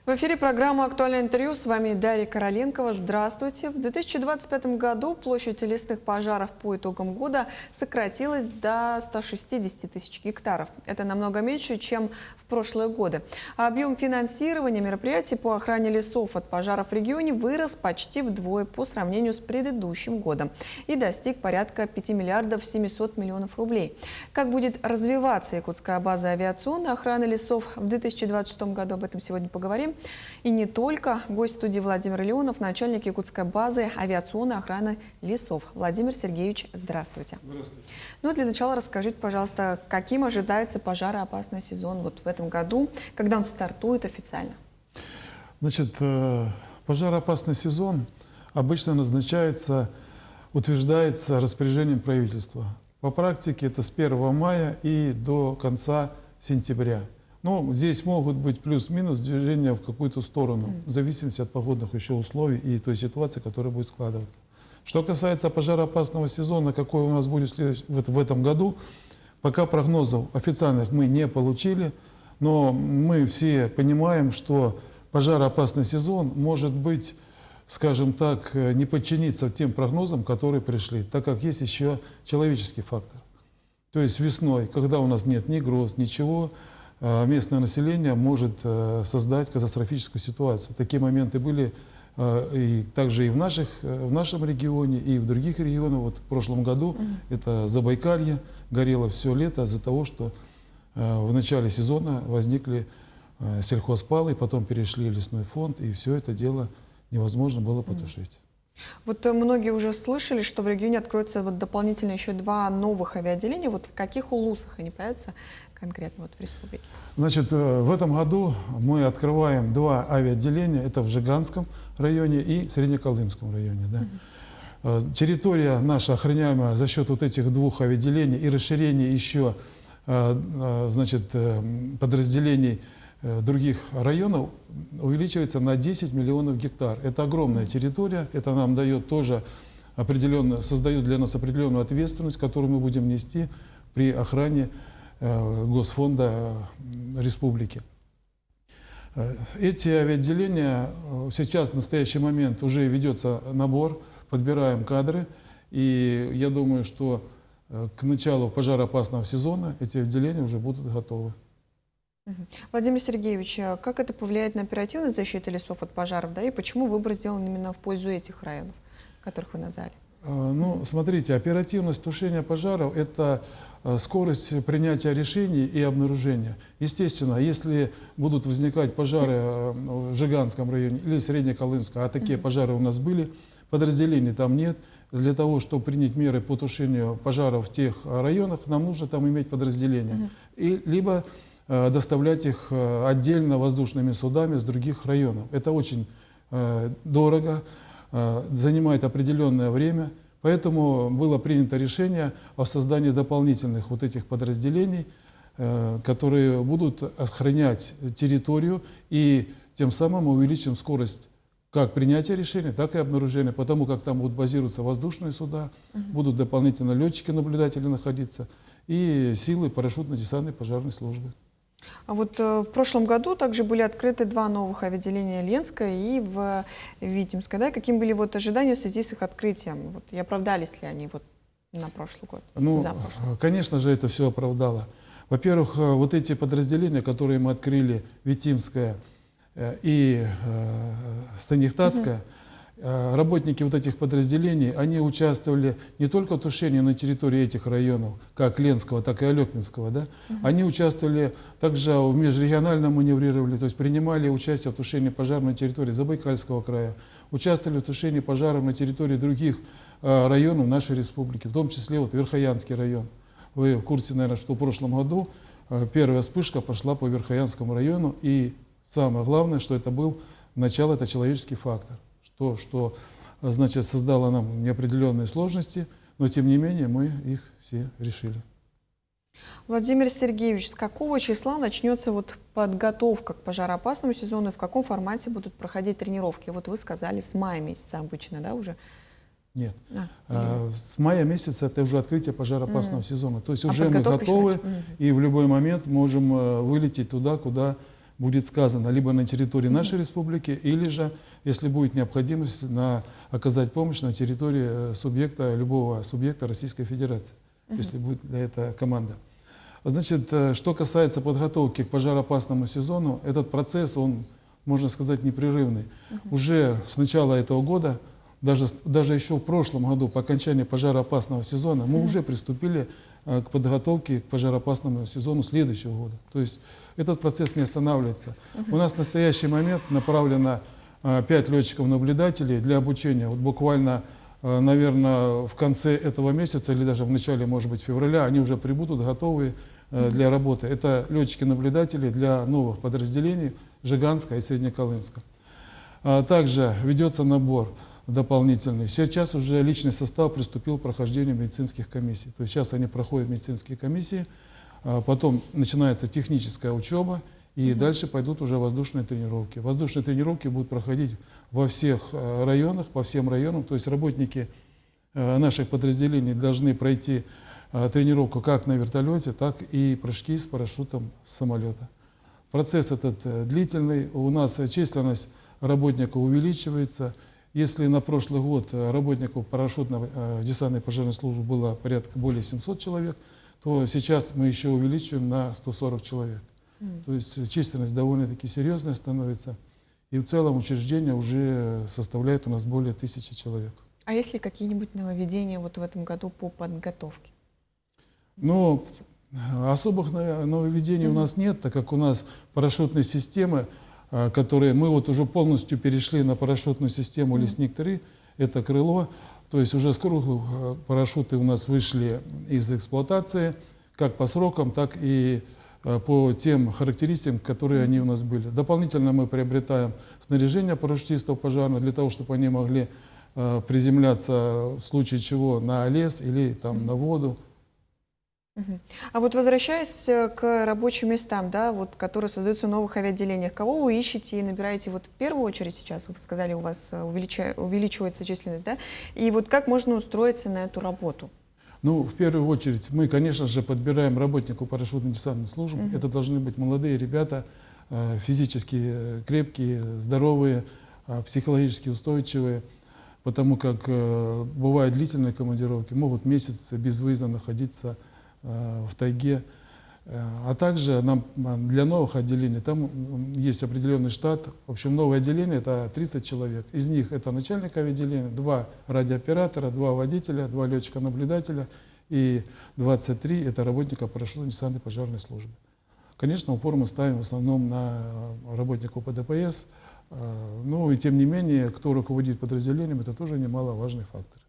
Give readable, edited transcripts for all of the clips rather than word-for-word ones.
В эфире программа «Актуальное интервью». С вами Дарья Короленкова. Здравствуйте. В 2025 году площадь лесных пожаров по итогам года сократилась до 160 тысяч гектаров. Это намного меньше, чем в прошлые годы. А объем финансирования мероприятий по охране лесов от пожаров в регионе вырос почти вдвое по сравнению с предыдущим годом и достиг порядка 5 миллиардов 700 миллионов рублей. Как будет развиваться якутская база авиационной охраны лесов в 2026 году, об этом сегодня поговорим. И не только. Гость студии Владимир Леонов, начальник якутской базы авиационной охраны лесов. Владимир Сергеевич, здравствуйте. Здравствуйте. Ну, для начала расскажите, пожалуйста, каким ожидается пожароопасный сезон вот в этом году, когда он стартует официально? Значит, пожароопасный сезон обычно назначается, утверждается распоряжением правительства. По практике это с 1 мая и до конца сентября. Ну, здесь могут быть плюс-минус движения в какую-то сторону, в зависимости от погодных еще условий и той ситуации, которая будет складываться. Что касается пожароопасного сезона, какой у нас будет в этом году, пока прогнозов официальных мы не получили, но мы все понимаем, что пожароопасный сезон может быть, скажем так, не подчиниться тем прогнозам, которые пришли, так как есть еще человеческий фактор. То есть весной, когда у нас нет ни гроз, ничего, местное население может создать катастрофическую ситуацию. Такие моменты были и также и в нашем регионе, и в других регионах. Вот в прошлом году это Забайкалье, горело все лето из-за того, что в начале сезона возникли сельхозпалы, потом перешли в лесной фонд, и все это дело невозможно было потушить. Вот многие уже слышали, что в регионе откроются вот дополнительно еще 2 новых авиаотделения. Вот в каких улусах они появятся конкретно вот в республике? Значит, в этом году мы открываем 2 авиаотделения. Это в Жиганском районе и Среднеколымском районе. Да. Территория наша охраняемая за счет вот этих 2 авиаотделений и расширения еще значит, подразделений других районов увеличивается на 10 миллионов гектар. Это огромная территория, это нам дает тоже создает для нас определенную ответственность, которую мы будем нести при охране Госфонда республики. Эти авиаотделения, сейчас в настоящий момент уже ведется набор, подбираем кадры, и я думаю, что к началу пожароопасного сезона эти отделения уже будут готовы. Владимир Сергеевич, как это повлияет на оперативность защиты лесов от пожаров, да, и почему выбор сделан именно в пользу этих районов, которых вы назвали? Ну, смотрите, оперативность тушения пожаров – это скорость принятия решений и обнаружения. Естественно, если будут возникать пожары в Жиганском районе или Среднеколымском, а такие пожары у нас были, подразделений там нет, для того, чтобы принять меры по тушению пожаров в тех районах, нам нужно там иметь подразделения. Либо доставлять их отдельно воздушными судами с других районов. Это очень дорого, занимает определенное время, поэтому было принято решение о создании дополнительных вот этих подразделений, которые будут охранять территорию, и тем самым увеличим скорость как принятия решения, так и обнаружения, потому как там будут базироваться воздушные суда, будут дополнительно летчики-наблюдатели находиться и силы парашютно-десантной пожарной службы. А вот в прошлом году также были открыты 2 новых авиаотделения в Ленской и в Витебской. Да? Какими были вот ожидания в связи с их открытием? Вот, и оправдались ли они вот на прошлый год? Ну, конечно же, это все оправдало. Во-первых, вот эти подразделения, которые мы открыли, Витимская и Станихтатская, работники вот этих подразделений, они участвовали не только в тушении на территории этих районов, как Ленского, так и Алекнинского, да? Они участвовали также в межрегиональном маневрировании, то есть принимали участие в тушении пожаров на территории Забайкальского края, участвовали в тушении пожаров на территории других районов нашей республики, в том числе вот Верхоянский район. Вы в курсе, наверное, что в прошлом году первая вспышка пошла по Верхоянскому району, и самое главное, что это был начало, это человеческий фактор. Что значит, создало нам неопределенные сложности, но тем не менее мы их все решили. Владимир Сергеевич, с какого числа начнется вот подготовка к пожароопасному сезону и в каком формате будут проходить тренировки? Вот вы сказали, с мая месяца обычно, да, уже? Нет. С мая месяца это уже открытие пожароопасного сезона. То есть уже мы готовы и в любой момент можем вылететь туда, куда будет сказано либо на территории нашей республики, или же, если будет необходимость, оказать помощь на территории любого субъекта Российской Федерации, если будет для этого команда. Значит, что касается подготовки к пожароопасному сезону, этот процесс, он, можно сказать, непрерывный. Уже с начала этого года, даже еще в прошлом году, по окончании пожароопасного сезона, мы уже приступили к подготовке к пожароопасному сезону следующего года. То есть этот процесс не останавливается. У нас в настоящий момент направлено 5 летчиков-наблюдателей для обучения. Вот буквально, наверное, в конце этого месяца или даже в начале, может быть, февраля, они уже прибудут готовые для работы. Это летчики-наблюдатели для новых подразделений Жиганска и Среднеколымска. Также ведется набор дополнительный. Сейчас уже личный состав приступил к прохождению медицинских комиссий. То есть сейчас они проходят медицинские комиссии, потом начинается техническая учеба, и дальше пойдут уже воздушные тренировки. Воздушные тренировки будут проходить во всех районах, по всем районам. То есть работники наших подразделений должны пройти тренировку как на вертолете, так и прыжки с парашютом с самолета. Процесс этот длительный. У нас численность работников увеличивается. Если на прошлый год работников парашютно-десантной пожарной службы было порядка более 700 человек, то сейчас мы еще увеличиваем на 140 человек. То есть численность довольно-таки серьезная становится. И в целом учреждение уже составляет у нас более 1000 человек. А есть ли какие-нибудь нововведения вот в этом году по подготовке? Ну, особых нововведений у нас нет, так как у нас парашютные системы, которые мы вот уже полностью перешли на парашютную систему «Лесник-3», это крыло, то есть уже с круглых парашюты у нас вышли из эксплуатации, как по срокам, так и по тем характеристикам, которые они у нас были. Дополнительно мы приобретаем снаряжение парашютистов пожарных для того, чтобы они могли приземляться в случае чего на лес или там, на воду. А вот возвращаясь к рабочим местам, да, вот, которые создаются в новых авиаотделениях, кого вы ищете и набираете вот в первую очередь сейчас? Вы сказали, у вас увеличивается численность, да? И вот как можно устроиться на эту работу? Ну, в первую очередь, мы, конечно же, подбираем работников парашютно-десантной службы. Это должны быть молодые ребята, физически крепкие, здоровые, психологически устойчивые, потому как бывают длительные командировки, могут месяц без выезда находиться в тайге. А также нам для новых отделений, там есть определенный штат. В общем, новое отделение — это 30 человек. Из них это начальник авиаотделения, 2 радиооператора, 2 водителя, 2 летчика-наблюдателя и 23 — это работника парашютно-десантной пожарной службы. Конечно, упор мы ставим в основном на работников ПДПС, но и тем не менее, кто руководит подразделением, это тоже немаловажный фактор.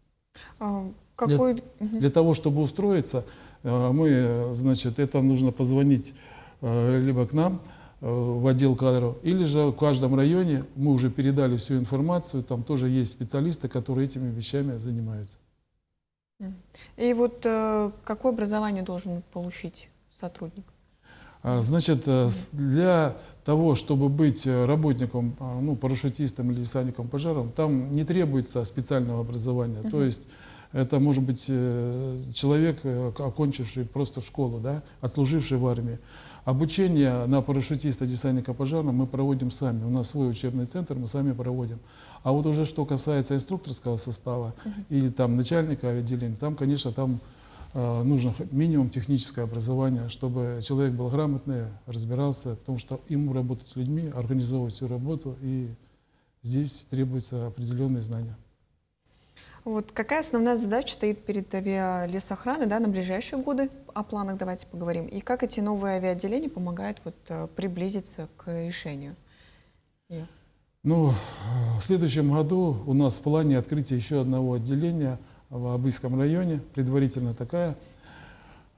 Для того, чтобы устроиться, мы, значит, это нужно позвонить либо к нам в отдел кадров, или же в каждом районе мы уже передали всю информацию, там тоже есть специалисты, которые этими вещами занимаются. И вот какое образование должен получить сотрудник? Значит, для того, чтобы быть работником, ну, парашютистом или десантником пожаром, там не требуется специального образования. То есть это может быть человек, окончивший просто школу, да, отслуживший в армии. Обучение на парашютиста, десантника пожарного мы проводим сами. У нас свой учебный центр, мы сами проводим. А вот уже что касается инструкторского состава или там начальника авиаотделения, там, конечно, там нужно минимум техническое образование, чтобы человек был грамотный, разбирался, потому что ему работать с людьми, организовывать всю работу, и здесь требуются определенные знания. Вот какая основная задача стоит перед авиалесохраной, да, на ближайшие годы? О планах давайте поговорим. И как эти новые авиаотделения помогают вот, приблизиться к решению? Ну, в следующем году у нас в плане открытия еще одного отделения в Абыйском районе. Предварительно такая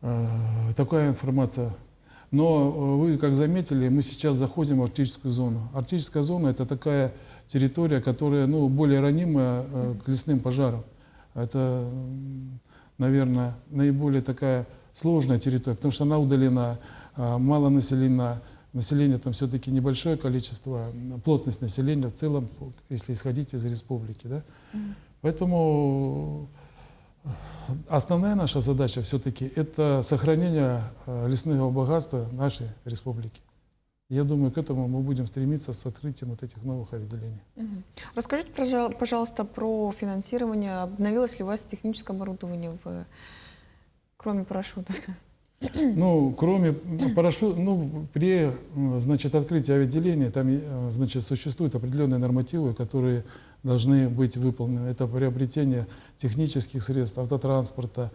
информация. Но вы, как заметили, мы сейчас заходим в арктическую зону. Арктическая зона — это такая территория, которая, ну, более ранимая к лесным пожарам. Это, наверное, наиболее такая сложная территория, потому что она удалена, мало населена, население там все-таки небольшое количество, плотность населения в целом, если исходить из республики. Да? Поэтому основная наша задача все-таки это сохранение лесного богатства нашей республики. Я думаю, к этому мы будем стремиться с открытием вот этих новых отделений. Расскажите, пожалуйста, про финансирование. Обновилось ли у вас техническое оборудование, кроме парашютов? Ну, кроме парашюта, ну, при, значит, открытии авиаотделения там, значит, существуют определенные нормативы, которые должны быть выполнены. Это приобретение технических средств, автотранспорта,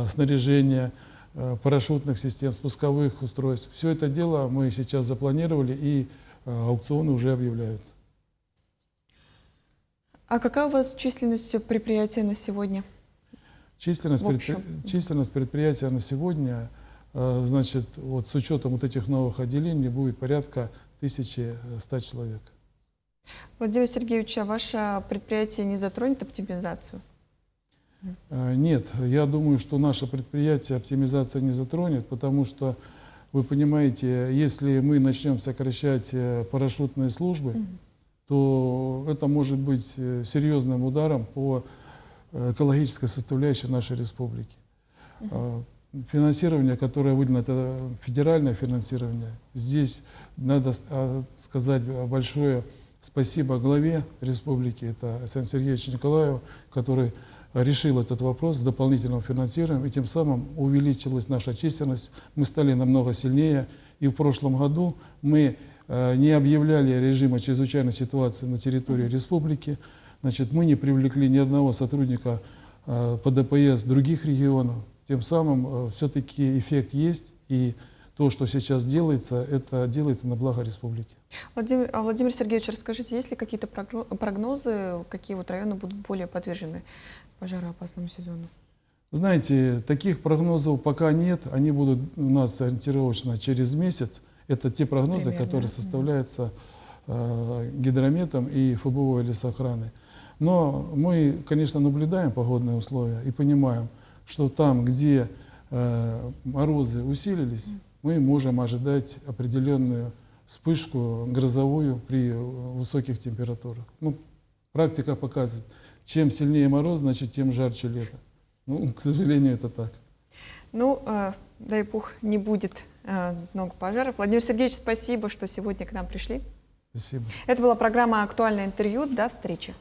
снаряжения, парашютных систем, спусковых устройств. Все это дело мы сейчас запланировали, и аукционы уже объявляются. А какая у вас численность предприятия на сегодня? Численность предприятия на сегодня, значит, вот с учетом вот этих новых отделений будет порядка 1100 человек. Владимир Сергеевич, а ваше предприятие не затронет оптимизацию? Нет, я думаю, что наше предприятие оптимизация не затронет, потому что, вы понимаете, если мы начнем сокращать парашютные службы, то это может быть серьезным ударом по экологической составляющей нашей республики. Финансирование, которое выделено, это федеральное финансирование. Здесь надо сказать большое спасибо главе республики, это Александру Сергеевичу Николаеву, который решил этот вопрос с дополнительным финансированием, и тем самым увеличилась наша численность, мы стали намного сильнее. И в прошлом году мы не объявляли режима чрезвычайной ситуации на территории республики. Значит, мы не привлекли ни одного сотрудника по ДПС других регионов. Тем самым все-таки эффект есть, и то, что сейчас делается, это делается на благо республики. Владимир Сергеевич, расскажите, есть ли какие-то прогнозы, какие вот районы будут более подвержены пожароопасному сезону? Знаете, таких прогнозов пока нет. Они будут у нас ориентировочно через месяц. Это те прогнозы, которые составляются гидрометом и ФБО лесоохраны. Но мы, конечно, наблюдаем погодные условия и понимаем, что там, где морозы усилились, мы можем ожидать определенную вспышку грозовую при высоких температурах. Ну, практика показывает, чем сильнее мороз, значит, тем жарче лето. Ну, к сожалению, это так. Ну, дай бог, не будет много пожаров. Владимир Сергеевич, спасибо, что сегодня к нам пришли. Спасибо. Это была программа «Актуальное интервью». До встречи.